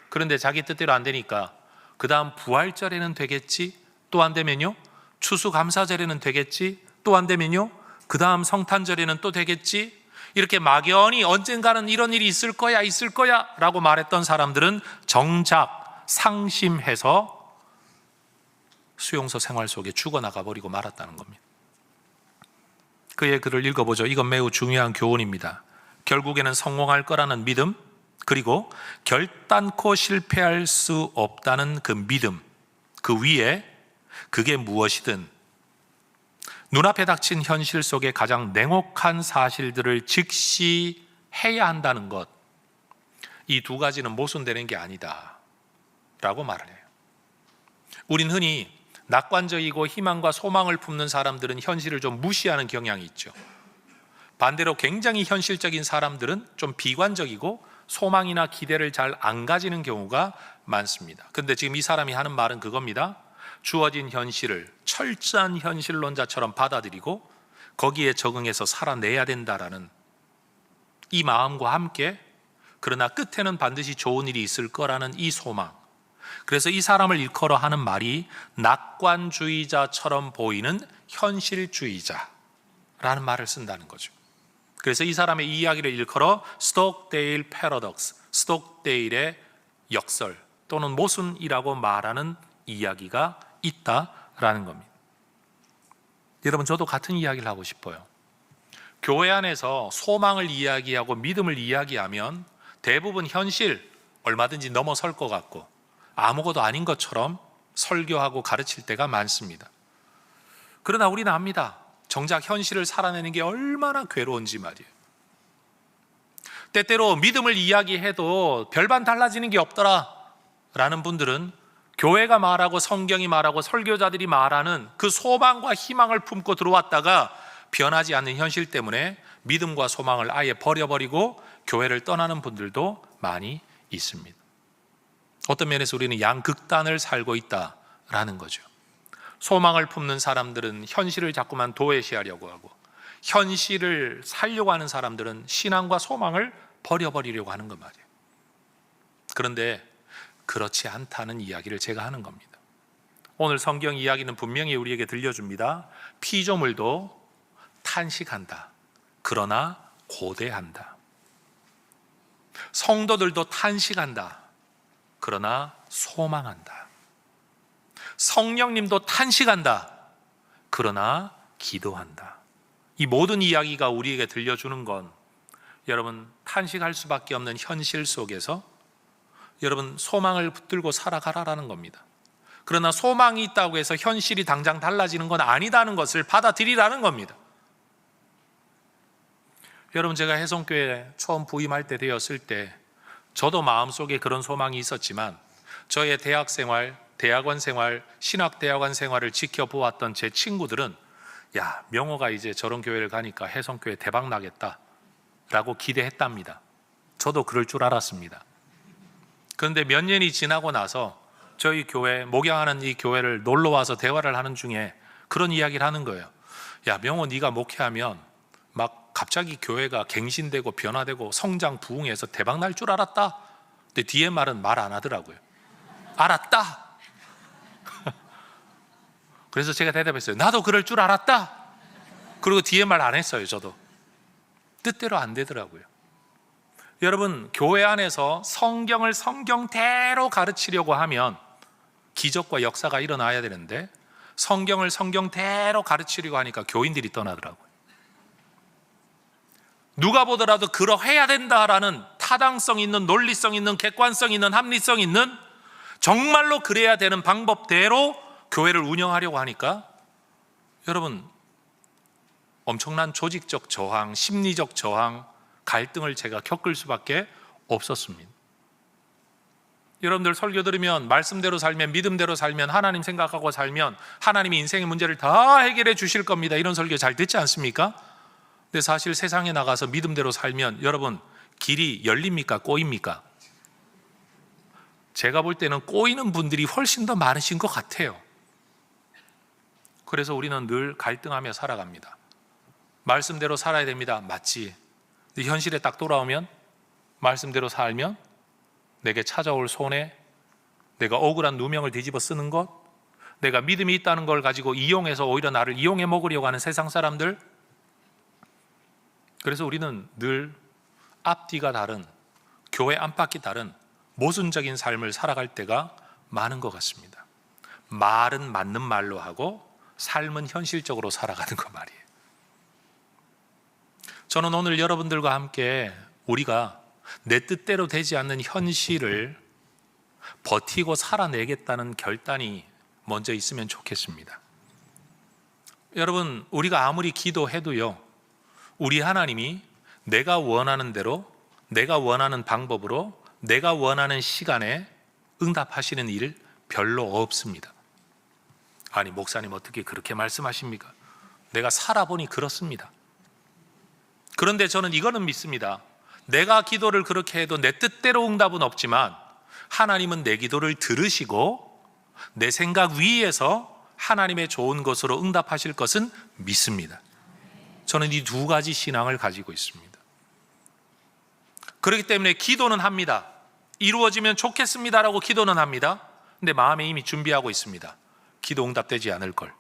그런데 자기 뜻대로 안 되니까 그 다음 부활절에는 되겠지, 또 안 되면요 추수감사절에는 되겠지, 또 안 되면요 그 다음 성탄절에는 또 되겠지, 이렇게 막연히 언젠가는 이런 일이 있을 거야 라고 말했던 사람들은 정작 상심해서 수용소 생활 속에 죽어나가 버리고 말았다는 겁니다. 그의 글을 읽어보죠. 이건 매우 중요한 교훈입니다. 결국에는 성공할 거라는 믿음, 그리고 결단코 실패할 수 없다는 그 믿음, 그 위에 그게 무엇이든 눈앞에 닥친 현실 속에 가장 냉혹한 사실들을 즉시 해야 한다는 것, 이 두 가지는 모순되는 게 아니다 라고 말을 해요. 우린 흔히 낙관적이고 희망과 소망을 품는 사람들은 현실을 좀 무시하는 경향이 있죠. 반대로 굉장히 현실적인 사람들은 좀 비관적이고 소망이나 기대를 잘 안 가지는 경우가 많습니다. 그런데 지금 이 사람이 하는 말은 그겁니다. 주어진 현실을 철저한 현실론자처럼 받아들이고 거기에 적응해서 살아내야 된다라는 이 마음과 함께, 그러나 끝에는 반드시 좋은 일이 있을 거라는 이 소망, 그래서 이 사람을 일컬어 하는 말이 낙관주의자처럼 보이는 현실주의자라는 말을 쓴다는 거죠. 그래서 이 사람의 이야기를 일컬어 스톡데일 패러독스, 스톡데일의 역설 또는 모순이라고 말하는 이야기가 있다라는 겁니다. 여러분, 저도 같은 이야기를 하고 싶어요. 교회 안에서 소망을 이야기하고 믿음을 이야기하면 대부분 현실 얼마든지 넘어설 것 같고 아무것도 아닌 것처럼 설교하고 가르칠 때가 많습니다. 그러나 우리는 압니다. 정작 현실을 살아내는 게 얼마나 괴로운지 말이에요. 때때로 믿음을 이야기해도 별반 달라지는 게 없더라 라는 분들은 교회가 말하고 성경이 말하고 설교자들이 말하는 그 소망과 희망을 품고 들어왔다가 변하지 않는 현실 때문에 믿음과 소망을 아예 버려버리고 교회를 떠나는 분들도 많이 있습니다. 어떤 면에서 우리는 양극단을 살고 있다라는 거죠. 소망을 품는 사람들은 현실을 자꾸만 도외시하려고 하고, 현실을 살려고 하는 사람들은 신앙과 소망을 버려버리려고 하는 것 말이에요. 그런데 그렇지 않다는 이야기를 제가 하는 겁니다. 오늘 성경 이야기는 분명히 우리에게 들려줍니다. 피조물도 탄식한다. 그러나 고대한다. 성도들도 탄식한다. 그러나 소망한다. 성령님도 탄식한다. 그러나 기도한다. 이 모든 이야기가 우리에게 들려주는 건 여러분, 탄식할 수밖에 없는 현실 속에서 여러분, 소망을 붙들고 살아가라라는 겁니다. 그러나 소망이 있다고 해서 현실이 당장 달라지는 건 아니다는 것을 받아들이라는 겁니다. 여러분, 제가 혜성교회 처음 부임할 때 되었을 때 저도 마음속에 그런 소망이 있었지만 저의 대학생활, 대학원 생활, 신학대학원 생활을 지켜보았던 제 친구들은 야, 명호가 이제 저런 교회를 가니까 혜성교회 대박 나겠다 라고 기대했답니다. 저도 그럴 줄 알았습니다. 그런데 몇 년이 지나고 나서 저희 교회, 목양하는 이 교회를 놀러와서 대화를 하는 중에 그런 이야기를 하는 거예요. 야, 명호 네가 목회하면 막 갑자기 교회가 갱신되고 변화되고 성장 부흥해서 대박 날 줄 알았다. 근데 뒤에 말은 말 안 하더라고요. 알았다. 그래서 제가 대답했어요. 나도 그럴 줄 알았다. 그리고 뒤에 말 안 했어요. 저도 뜻대로 안 되더라고요. 여러분, 교회 안에서 성경을 성경대로 가르치려고 하면 기적과 역사가 일어나야 되는데 성경을 성경대로 가르치려고 하니까 교인들이 떠나더라고요. 누가 보더라도 그러해야 된다라는 타당성 있는, 논리성 있는, 객관성 있는, 합리성 있는, 정말로 그래야 되는 방법대로 교회를 운영하려고 하니까 여러분, 엄청난 조직적 저항, 심리적 저항, 갈등을 제가 겪을 수밖에 없었습니다. 여러분들 설교 들으면 말씀대로 살면, 믿음대로 살면, 하나님 생각하고 살면 하나님이 인생의 문제를 다 해결해 주실 겁니다. 이런 설교 잘 듣지 않습니까? 근데 사실 세상에 나가서 믿음대로 살면 여러분, 길이 열립니까? 꼬입니까? 제가 볼 때는 꼬이는 분들이 훨씬 더 많으신 것 같아요. 그래서 우리는 늘 갈등하며 살아갑니다. 말씀대로 살아야 됩니다. 맞지? 근데 현실에 딱 돌아오면 말씀대로 살면 내게 찾아올 손해, 내가 억울한 누명을 뒤집어 쓰는 것, 내가 믿음이 있다는 걸 가지고 이용해서 오히려 나를 이용해 먹으려고 하는 세상 사람들. 그래서 우리는 늘 앞뒤가 다른, 교회 안팎이 다른 모순적인 삶을 살아갈 때가 많은 것 같습니다. 말은 맞는 말로 하고 삶은 현실적으로 살아가는 거 말이에요. 저는 오늘 여러분들과 함께 우리가 내 뜻대로 되지 않는 현실을 버티고 살아내겠다는 결단이 먼저 있으면 좋겠습니다. 여러분, 우리가 아무리 기도해도요, 우리 하나님이 내가 원하는 대로, 내가 원하는 방법으로, 내가 원하는 시간에 응답하시는 일 별로 없습니다. 아니, 목사님 어떻게 그렇게 말씀하십니까? 내가 살아보니 그렇습니다. 그런데 저는 이거는 믿습니다. 내가 기도를 그렇게 해도 내 뜻대로 응답은 없지만 하나님은 내 기도를 들으시고 내 생각 위에서 하나님의 좋은 것으로 응답하실 것은 믿습니다. 저는 이 두 가지 신앙을 가지고 있습니다. 그렇기 때문에 기도는 합니다. 이루어지면 좋겠습니다라고 기도는 합니다. 근데 마음에 이미 준비하고 있습니다. 기도 응답되지 않을 걸.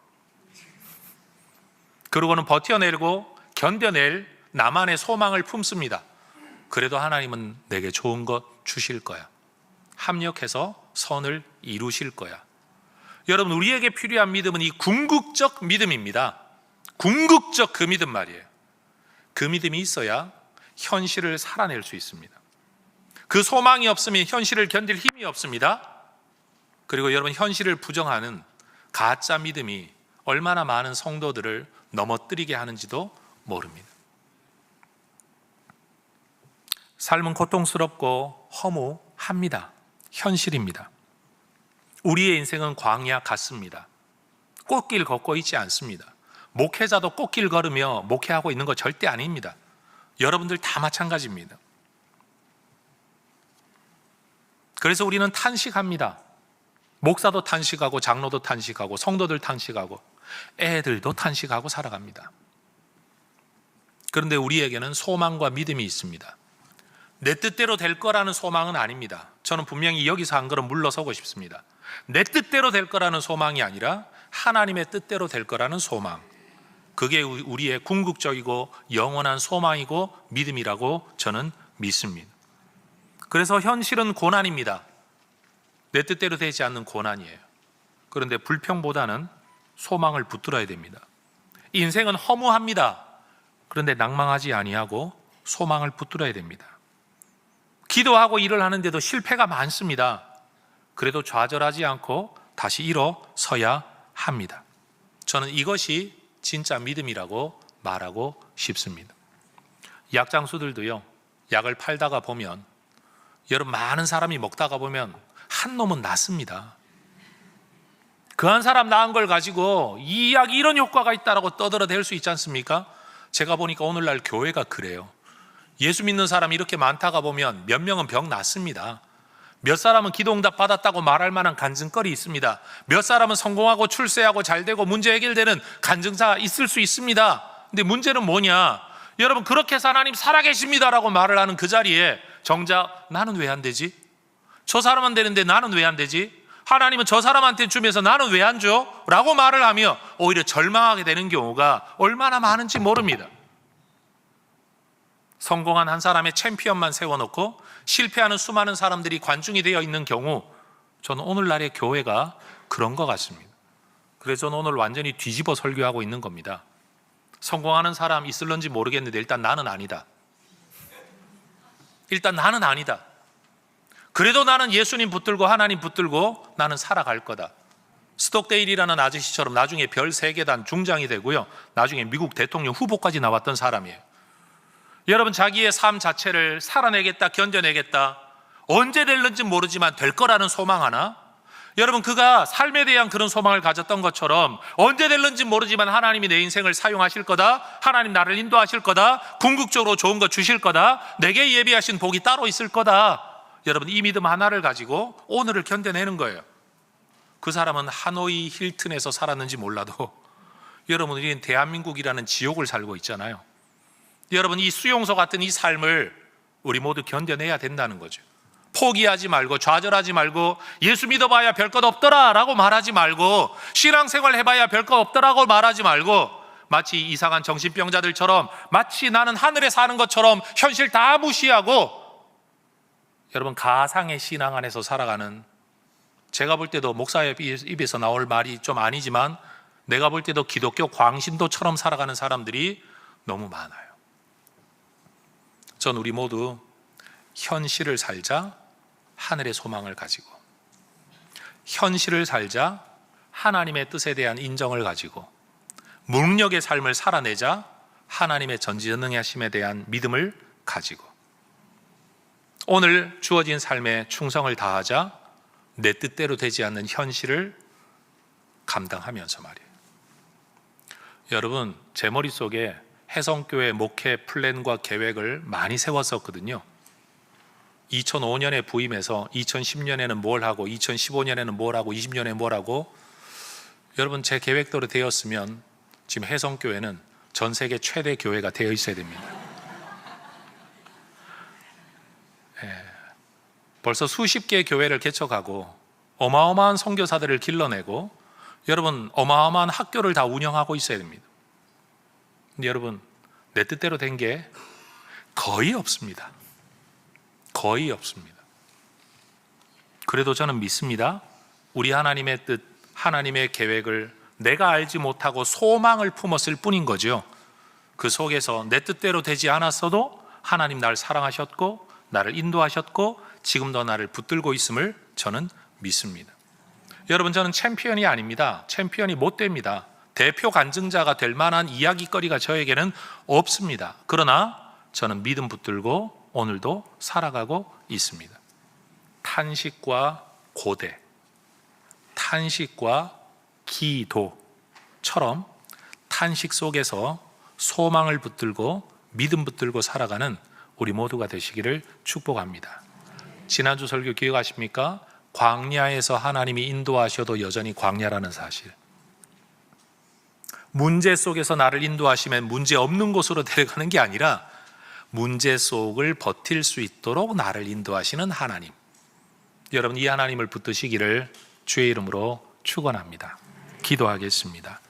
그러고는 버텨내고 견뎌낼 나만의 소망을 품습니다. 그래도 하나님은 내게 좋은 것 주실 거야. 합력해서 선을 이루실 거야. 여러분, 우리에게 필요한 믿음은 이 궁극적 믿음입니다. 궁극적 그 믿음 말이에요. 그 믿음이 있어야 현실을 살아낼 수 있습니다. 그 소망이 없으면 현실을 견딜 힘이 없습니다. 그리고 여러분, 현실을 부정하는 가짜 믿음이 얼마나 많은 성도들을 넘어뜨리게 하는지도 모릅니다. 삶은 고통스럽고 허무합니다. 현실입니다. 우리의 인생은 광야 같습니다. 꽃길 걷고 있지 않습니다. 목회자도 꽃길 걸으며 목회하고 있는 거 절대 아닙니다. 여러분들 다 마찬가지입니다. 그래서 우리는 탄식합니다. 목사도 탄식하고 장로도 탄식하고 성도들 탄식하고 애들도 탄식하고 살아갑니다. 그런데 우리에게는 소망과 믿음이 있습니다. 내 뜻대로 될 거라는 소망은 아닙니다. 저는 분명히 여기서 한 걸음 물러서고 싶습니다. 내 뜻대로 될 거라는 소망이 아니라 하나님의 뜻대로 될 거라는 소망, 그게 우리의 궁극적이고 영원한 소망이고 믿음이라고 저는 믿습니다. 그래서 현실은 고난입니다. 내 뜻대로 되지 않는 고난이에요. 그런데 불평보다는 소망을 붙들어야 됩니다. 인생은 허무합니다. 그런데 낭망하지 아니하고 소망을 붙들어야 됩니다. 기도하고 일을 하는데도 실패가 많습니다. 그래도 좌절하지 않고 다시 일어서야 합니다. 저는 이것이 진짜 믿음이라고 말하고 싶습니다. 약장수들도요, 약을 팔다가 보면, 여러분, 많은 사람이 먹다가 보면 한 놈은 낫습니다. 그 한 사람 나은 걸 가지고 이 약이 이런 효과가 있다라고 떠들어댈 수 있지 않습니까? 제가 보니까 오늘날 교회가 그래요. 예수 믿는 사람이 이렇게 많다가 보면 몇 명은 병 낫습니다. 몇 사람은 기도응답 받았다고 말할 만한 간증거리 있습니다. 몇 사람은 성공하고 출세하고 잘되고 문제 해결되는 간증사 있을 수 있습니다. 근데 문제는 뭐냐? 여러분, 그렇게 해서 하나님 살아계십니다라고 말을 하는 그 자리에 정작 나는 왜 안 되지? 저 사람은 되는데 나는 왜 안 되지? 하나님은 저 사람한테 주면서 나는 왜 안 줘? 라고 말을 하며 오히려 절망하게 되는 경우가 얼마나 많은지 모릅니다. 성공한 한 사람의 챔피언만 세워놓고 실패하는 수많은 사람들이 관중이 되어 있는 경우, 저는 오늘날의 교회가 그런 것 같습니다. 그래서 저는 오늘 완전히 뒤집어 설교하고 있는 겁니다. 성공하는 사람 있을런지 모르겠는데 일단 나는 아니다. 일단 나는 아니다. 그래도 나는 예수님 붙들고 하나님 붙들고 나는 살아갈 거다. 스톡데일이라는 아저씨처럼 나중에 별 3계단 중장이 되고요, 나중에 미국 대통령 후보까지 나왔던 사람이에요. 여러분, 자기의 삶 자체를 살아내겠다, 견뎌내겠다, 언제 될는지 모르지만 될 거라는 소망 하나, 여러분, 그가 삶에 대한 그런 소망을 가졌던 것처럼 언제 될는지 모르지만 하나님이 내 인생을 사용하실 거다, 하나님 나를 인도하실 거다, 궁극적으로 좋은 거 주실 거다, 내게 예비하신 복이 따로 있을 거다, 여러분, 이 믿음 하나를 가지고 오늘을 견뎌내는 거예요. 그 사람은 하노이 힐튼에서 살았는지 몰라도 여러분, 우리는 대한민국이라는 지옥을 살고 있잖아요. 여러분, 이 수용소 같은 이 삶을 우리 모두 견뎌내야 된다는 거죠. 포기하지 말고, 좌절하지 말고, 예수 믿어봐야 별 것 없더라 라고 말하지 말고, 신앙생활 해봐야 별 것 없더라고 말하지 말고, 마치 이상한 정신병자들처럼, 마치 나는 하늘에 사는 것처럼 현실 다 무시하고, 여러분, 가상의 신앙 안에서 살아가는, 제가 볼 때도 목사의 입에서 나올 말이 좀 아니지만 내가 볼 때도 기독교 광신도처럼 살아가는 사람들이 너무 많아요. 전 우리 모두 현실을 살자, 하늘의 소망을 가지고, 현실을 살자, 하나님의 뜻에 대한 인정을 가지고, 무능력의 삶을 살아내자, 하나님의 전지전능하심에 대한 믿음을 가지고, 오늘 주어진 삶에 충성을 다하자, 내 뜻대로 되지 않는 현실을 감당하면서 말이에요. 여러분, 제 머릿속에 해성교회 목회 플랜과 계획을 많이 세웠었거든요. 2005년에 부임해서 2010년에는 뭘 하고, 2015년에는 뭘 하고, 20년에 뭘 하고, 여러분, 제 계획대로 되었으면 지금 해성교회는 전 세계 최대 교회가 되어 있어야 됩니다. 벌써 수십 개의 교회를 개척하고 어마어마한 선교사들을 길러내고, 여러분, 어마어마한 학교를 다 운영하고 있어야 됩니다. 근데 여러분, 내 뜻대로 된 게 거의 없습니다. 거의 없습니다. 그래도 저는 믿습니다. 우리 하나님의 뜻, 하나님의 계획을 내가 알지 못하고 소망을 품었을 뿐인 거죠. 그 속에서 내 뜻대로 되지 않았어도 하나님 나를 사랑하셨고 나를 인도하셨고 지금도 나를 붙들고 있음을 저는 믿습니다. 여러분, 저는 챔피언이 아닙니다. 챔피언이 못 됩니다. 대표 간증자가 될 만한 이야기거리가 저에게는 없습니다. 그러나 저는 믿음 붙들고 오늘도 살아가고 있습니다. 탄식과 고대, 탄식과 기도처럼 탄식 속에서 소망을 붙들고 믿음 붙들고 살아가는 우리 모두가 되시기를 축복합니다. 지난주 설교 기억하십니까? 광야에서 하나님이 인도하셔도 여전히 광야라는 사실. 문제 속에서 나를 인도하시면 문제 없는 곳으로 데려가는 게 아니라 문제 속을 버틸 수 있도록 나를 인도하시는 하나님. 여러분 이 하나님을 붙드시기를 주의 이름으로 축원합니다. 기도하겠습니다.